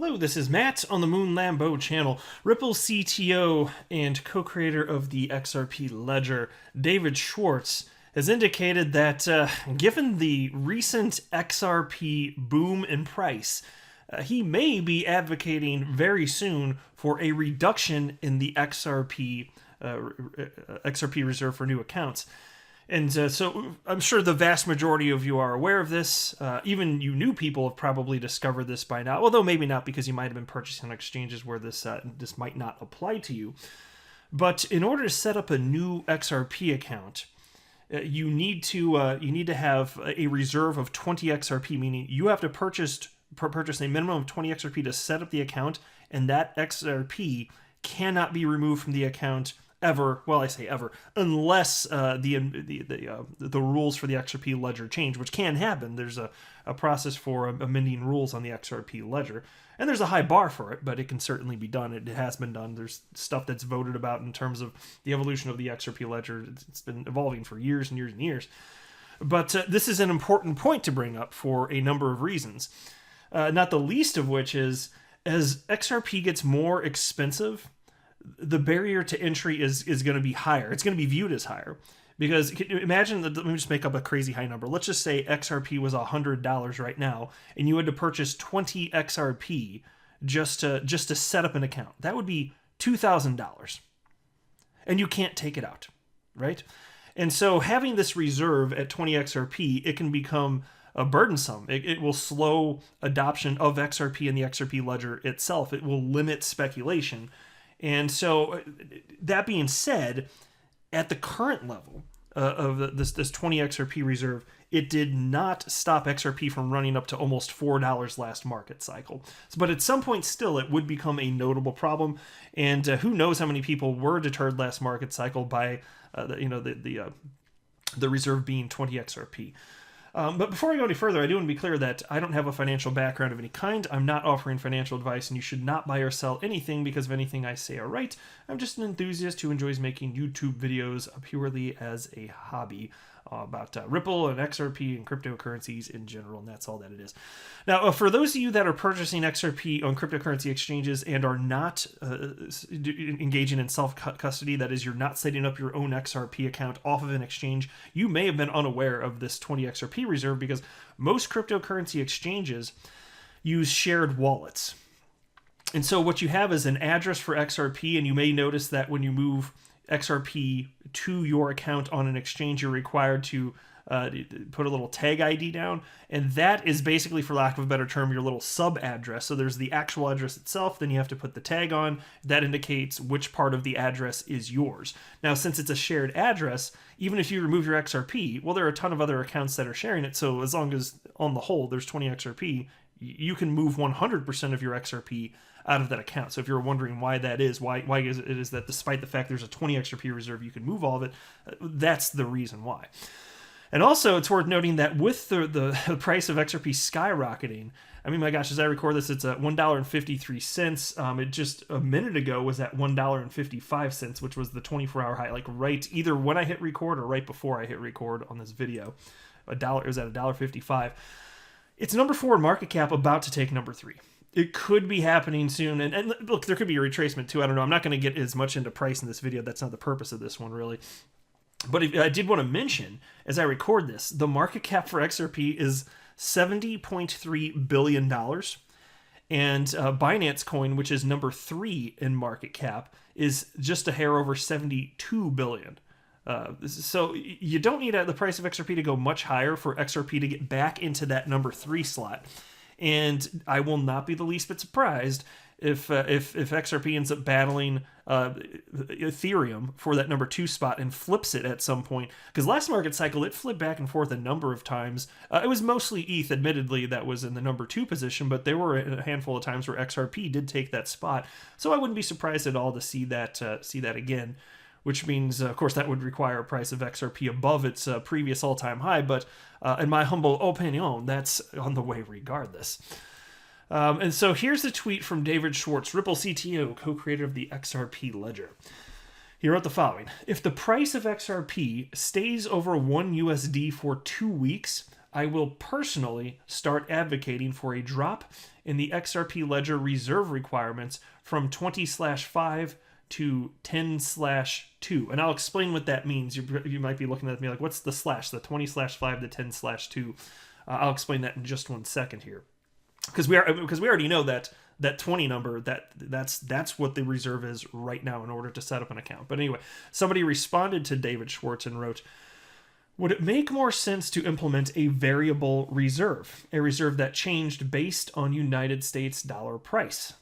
Hello, this is Matt on the Moon Lambeau channel. Ripple CTO and co-creator of the XRP ledger, David Schwartz, has indicated that given the recent XRP boom in price, he may be advocating very soon for a reduction in the XRP reserve for new accounts. And so I'm sure the vast majority of you are aware of this. Even you new people have probably discovered this by now, although maybe not, because you might have been purchasing on exchanges where this might not apply to you. But in order to set up a new XRP account, you need to have a reserve of 20 XRP, meaning you have to purchase a minimum of 20 XRP to set up the account, and that XRP cannot be removed from the account ever. Well, I say ever, unless the rules for the XRP ledger change, which can happen. There's a process for amending rules on the XRP ledger, and there's a high bar for it, but it can certainly be done. It has been done. There's stuff that's voted about in terms of the evolution of the XRP ledger. It's been evolving for years and years and years. But this is an important point to bring up for a number of reasons, not the least of which is as XRP gets more expensive, the barrier to entry is going to be higher. It's going to be viewed as higher. Because imagine, let me just make up a crazy high number. Let's just say XRP was $100 right now, and you had to purchase 20 XRP just to set up an account. That would be $2,000. And you can't take it out, right? And so having this reserve at 20 XRP, it can become burdensome. It will slow adoption of XRP and the XRP ledger itself. It will limit speculation. And so, that being said, at the current level of this 20 XRP reserve, it did not stop XRP from running up to almost $4 last market cycle. But at some point still, it would become a notable problem. And who knows how many people were deterred last market cycle by the reserve being 20 XRP. But before I go any further, I do want to be clear that I don't have a financial background of any kind. I'm not offering financial advice, and you should not buy or sell anything because of anything I say or write. I'm just an enthusiast who enjoys making YouTube videos purely as a hobby about Ripple and XRP and cryptocurrencies in general, and that's all that it is. Now, for those of you that are purchasing XRP on cryptocurrency exchanges and are not engaging in self-custody, that is, you're not setting up your own XRP account off of an exchange, you may have been unaware of this 20 XRP reserve because most cryptocurrency exchanges use shared wallets. And so what you have is an address for XRP, and you may notice that when you move XRP to your account on an exchange, you're required to put a little tag ID down, and that is basically, for lack of a better term, your little sub address. So there's the actual address itself, then you have to put the tag on that indicates which part of the address is yours. Now, since it's a shared address, even if you remove your XRP, well, there are a ton of other accounts that are sharing it, so as long as on the whole there's 20 XRP, you can move 100% of your XRP out of that account. So if you're wondering why that is, why is that despite the fact there's a 20 XRP reserve, you can move all of it, that's the reason why. And also, it's worth noting that with the price of XRP skyrocketing, I mean, my gosh, as I record this, it's at $1.53. It just a minute ago was at $1.55, which was the 24-hour high, like right either when I hit record or right before I hit record on this video. It was at $1.55. It's number 4 in market cap, about to take number 3. It could be happening soon, and look, there could be a retracement too. I don't know. I'm not going to get as much into price in this video. That's not the purpose of this one, really. But I did want to mention, as I record this, the market cap for XRP is $70.3 billion. And Binance Coin, which is number 3 in market cap, is just a hair over $72 billion. So you don't need the price of XRP to go much higher for XRP to get back into that number 3 slot. And I will not be the least bit surprised if XRP ends up battling Ethereum for that number 2 spot and flips it at some point. Because last market cycle, it flipped back and forth a number of times. It was mostly ETH, admittedly, that was in the number 2 position, but there were a handful of times where XRP did take that spot. So I wouldn't be surprised at all to see that again. Which means, of course, that would require a price of XRP above its previous all-time high, but in my humble opinion, that's on the way regardless. And so here's a tweet from David Schwartz, Ripple CTO, co-creator of the XRP ledger. He wrote the following: if the price of XRP stays over $1 USD for 2 weeks, I will personally start advocating for a drop in the XRP ledger reserve requirements from 20/5 to 10/2. And I'll explain what that means. You might be looking at me like, what's the slash? The 20/5 to 10/2. I'll explain that in just one second here. Because we already know that 20 number, that's what the reserve is right now in order to set up an account. But anyway, somebody responded to David Schwartz and wrote, would it make more sense to implement a variable reserve, a reserve that changed based on United States dollar price?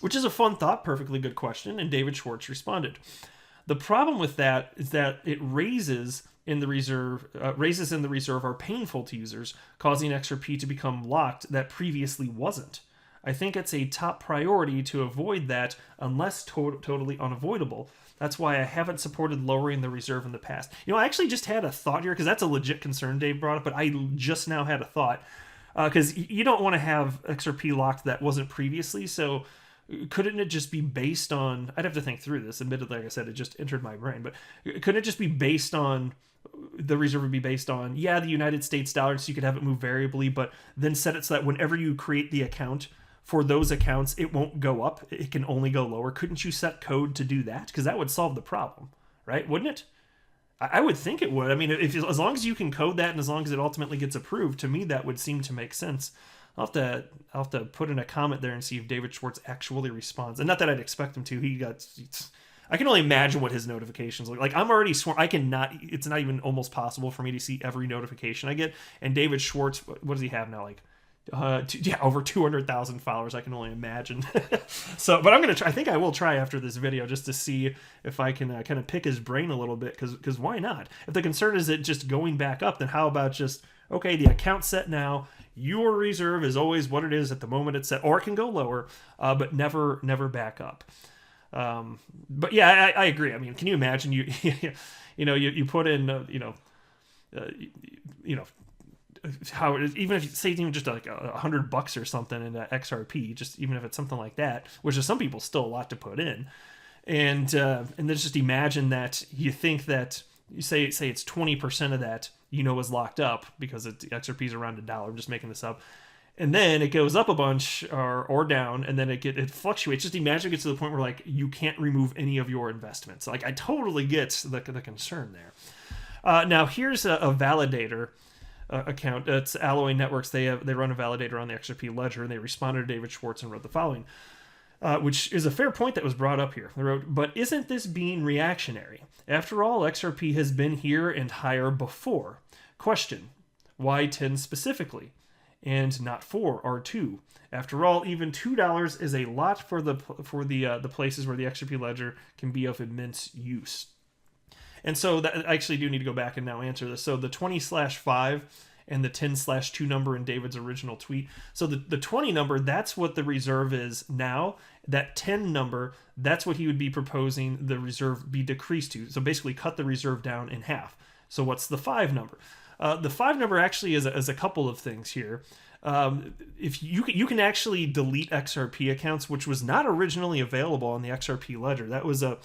Which is a fun thought, perfectly good question, and David Schwartz responded. The problem with that is that it raises in the reserve are painful to users, causing XRP to become locked that previously wasn't. I think it's a top priority to avoid that unless totally unavoidable. That's why I haven't supported lowering the reserve in the past. I actually just had a thought here, because that's a legit concern Dave brought up, but I just now had a thought. Because you don't want to have XRP locked that wasn't previously, so couldn't it just be based on... I'd have to think through this. Admittedly, like I said, it just entered my brain, but couldn't it just be based on... The reserve would be based on, the United States dollar, so you could have it move variably, but then set it so that whenever you create the account... For those accounts, it won't go up. It can only go lower. Couldn't you set code to do that? Because that would solve the problem, right? Wouldn't it? I would think it would. I mean, as long as you can code that and as long as it ultimately gets approved, to me, that would seem to make sense. I'll have to put in a comment there and see if David Schwartz actually responds. And not that I'd expect him to. I can only imagine what his notifications look like. I'm already sworn. It's not even almost possible for me to see every notification I get. And David Schwartz, what does he have now? Over 200,000 followers. I can only imagine. But I'm gonna try. I think I will try after this video just to see if I can kind of pick his brain a little bit. Because why not? If the concern is it just going back up, then how about just the account's set now. Your reserve is always what it is at the moment it's set, or it can go lower, but never back up. But yeah, I agree. I mean, can you imagine you put in how even if you say even just like $100 or something in XRP, just even if it's something like that, which is some people still a lot to put in, and then just imagine that you think that you say it's 20% of that is locked up because XRP is around $1. I'm just making this up, and then it goes up a bunch or down, and then it fluctuates. Just imagine it gets to the point where you can't remove any of your investments. I totally get the concern there. Now here's a validator. Account. It's Alloy Networks. They run a validator on the XRP ledger, and they responded to David Schwartz and wrote the following, which is a fair point that was brought up here. They wrote, but isn't this being reactionary? After all, XRP has been here and higher before. Question, why 10 specifically, and not 4 or 2? After all, even $2 is a lot for the places where the XRP ledger can be of immense use. And so I actually do need to go back and now answer this. So the 20/5 and the 10/2 number in David's original tweet. So the 20 number, that's what the reserve is now. That 10 number, that's what he would be proposing the reserve be decreased to. So basically cut the reserve down in half. So what's the 5 number? The 5 number actually is a couple of things here. If you can actually delete XRP accounts, which was not originally available on the XRP ledger. That was a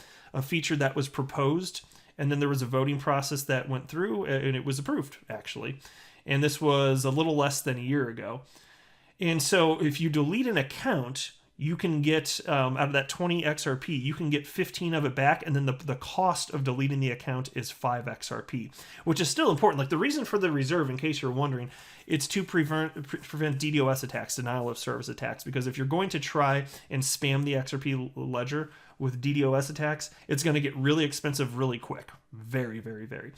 feature that was proposed. And then there was a voting process that went through, and it was approved, actually. And this was a little less than a year ago. And so if you delete an account, you can get, out of that 20 XRP, you can get 15 of it back, and then the cost of deleting the account is 5 XRP, which is still important. The reason for the reserve, in case you're wondering, it's to prevent DDoS attacks, denial of service attacks, because if you're going to try and spam the XRP ledger with DDoS attacks, it's going to get really expensive really quick. Very, very, very.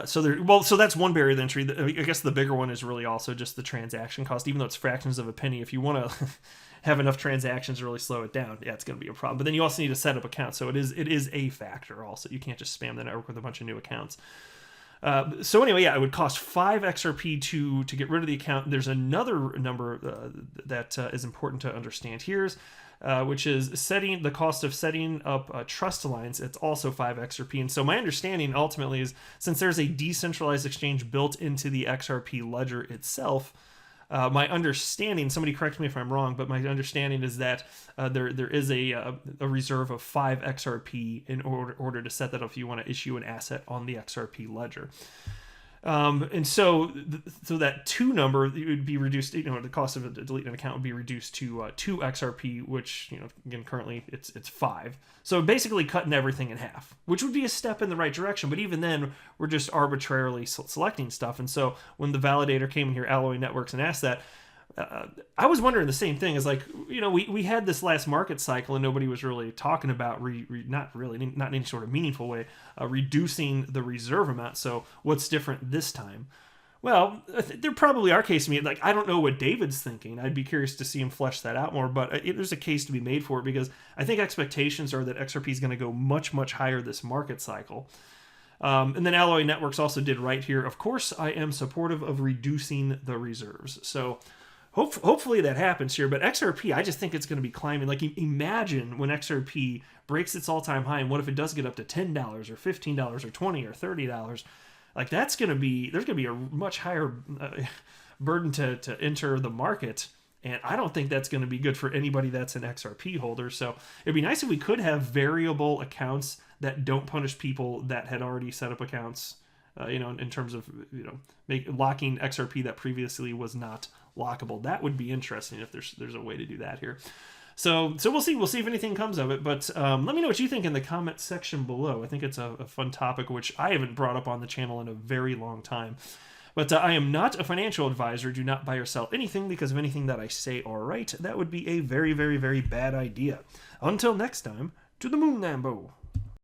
So that's one barrier to entry. I guess the bigger one is really also just the transaction cost. Even though it's fractions of a penny, if you want to have enough transactions to really slow it down, it's going to be a problem. But then you also need to set up accounts, so it is a factor. Also, you can't just spam the network with a bunch of new accounts. So anyway, it would cost 5 XRP to get rid of the account. There's another number that is important to understand here, which is the cost of setting up trust lines. It's also 5 XRP. And so my understanding ultimately is, since there's a decentralized exchange built into the XRP ledger itself, my understanding, somebody correct me if I'm wrong, but my understanding is that there is a reserve of 5 XRP in order to set that up if you want to issue an asset on the XRP ledger. And so that 2 number, it would be reduced, the cost of deleting an account would be reduced to 2 XRP, which, again, currently it's 5. So basically cutting everything in half, which would be a step in the right direction. But even then, we're just arbitrarily selecting stuff. And so when the validator came in here, Alloy Networks, and asked that, I was wondering the same thing. Is like, we had this last market cycle and nobody was really talking about not in any sort of meaningful way, reducing the reserve amount. So what's different this time? Well, there probably are cases to me. Like, I don't know what David's thinking. I'd be curious to see him flesh that out more. But there's a case to be made for it, because I think expectations are that XRP is going to go much, much higher this market cycle. And then Alloy Networks also did right here. Of course, I am supportive of reducing the reserves. So hopefully that happens here. But XRP, I just think it's going to be climbing. Like, imagine when XRP breaks its all-time high, and what if it does get up to $10 or $15 or $20 or $30? Like, there's going to be a much higher burden to enter the market. And I don't think that's going to be good for anybody that's an XRP holder. So it'd be nice if we could have variable accounts that don't punish people that had already set up accounts, in terms of, locking XRP that previously was not lockable. That would be interesting if there's a way to do that here. So we'll see. We'll see if anything comes of it. But let me know what you think in the comment section below. I think it's a fun topic, which I haven't brought up on the channel in a very long time. But I am not a financial advisor. Do not buy or sell anything because of anything that I say or write. That would be a very, very, very bad idea. Until next time, to the moon, Lambo.